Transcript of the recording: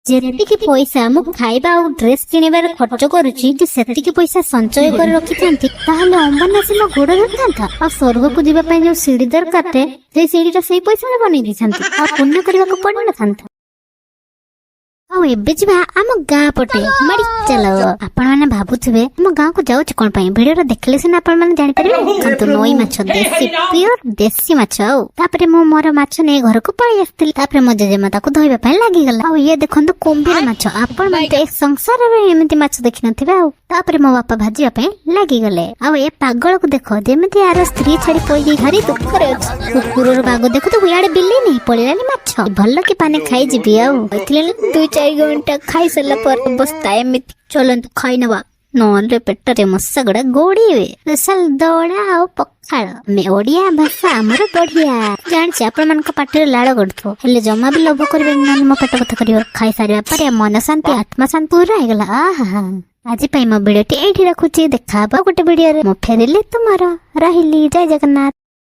ଯେତିକି ପଇସା ମୁଁ ଖାଇବା ଆଉ ଡ୍ରେସ୍ କିଣିବାରେ ଖର୍ଚ୍ଚ କରୁଛି ଯଦି ସେତିକି ପଇସା ସଞ୍ଚୟ କରି ରଖିଥାନ୍ତି ତାହେଲେ ଅମ୍ବାନୀ ଆସି ମୋ ଗୋଡ ଧରିଥାନ୍ତା ଆଉ ସ୍ୱର୍ଗକୁ ଯିବା ପାଇଁ ଯୋଉ ସିଡି ଦରକାର ସେଇ ସିଡିଟା ସେଇ ପଇସାରେ ବନେଇ ଦେଇଥାନ୍ତି ଆଉ ପୁଣ୍ୟ କରିବାକୁ ପଡିନଥାନ୍ତା। ଆଉ ଏବେ ଯିବା ଆମ ଗାଁ ପଟେ ମାଡି ଚାଲ। ଆପଣ ମାନେ ଭାବୁଥିବେ ଆମ ଗାଁକୁ ଯାଉଛି କଣ ପାଇଁ, ଭିଡିଓରେ ଦେଖିଲେ ସିନା ଆପଣ ମାନେ ଜାଣିପାରିବେ। କିନ୍ତୁ ନଈ ମାଛ ଦେଶୀ ପିଓର ଦେଶୀ ମାଛ। ଆଉ ତାପରେ ମୁଁ ମୋର ମାଛ ନେଇ ଘରକୁ ପଳେଇ ଆସିଥିଲି। ତାପରେ ମୋ ଜେଜେମା ତାକୁ ଧୋଇବା ପାଇଁ ଲାଗିଗଲା। ଆଉ ଇଏ ଦେଖନ୍ତୁ କୁମ୍ଭୀର ମାଛ, ଆପଣ ମାନେ ସଂସାରରେ ଏମିତି ମାଛ ଦେଖିନଥିବେ। ଆଉ ତାପରେ ମୋ ବାପା ଭାଜିବା ପାଇଁ ଲାଗିଗଲେ। ଆଉ ଏ ପାଗଳକୁ ଦେଖ ଯେମିତି ଆର ସ୍ତ୍ରୀ ଛାଡି ପଳେଇ ଭାରି ଦୁଃଖରେ ଅଛି। କୁକୁରର ବାଗ ଦେଖୁ ଇଆଡେ ବିଲେଇ ପଳେଇଲାନି ମାଛ। ଭଲ କି ପାନେ ଖାଇଯିବି। ଆଉ କହିଥିଲେ 2-4 ଘଣ୍ଟା ଖାଇସାରିଲା ପରେ ଅବସ୍ଥା ଏମିତି। ଚଲନ୍ତୁ ଖାଇନବା ନହେଲେ ପେଟରେ ମଶା ଗୁଡା ଗୋଡିବେ। ସ୍ପେଶାଲ ଦଳା ଆଉ ପଖାଳ, ଓଡିଆ ଭାଷା ଆମର ବଢିଆ। ଜାଣିଛି ଆପଣ ମାନଙ୍କ ପାଟିରେ ଲାଳ ଗଡୁଥିବ, ହେଲେ ଜମା ବି ଲୋଭ କରିବେନି ନହେଲେ ମୋ ପେଟ କଥା କରିବ। ଖାଇସାରିବା ପରେ ମନ ଶାନ୍ତି ଆତ୍ମା ଶାନ୍ତି ପୁରା ହେଇଗଲା। ଆହା, ଆଜି ପାଇଁ ମୋ ଭିଡିଓଟି ଏଇଠି ରଖୁଛି। ଦେଖା ହବ ଗୋଟେ ଭିଡିଓରେ। ମୁଁ ଫେରିଲି ତୁମର। ରହିଲି, ଜୟ ଜଗନ୍ନାଥ।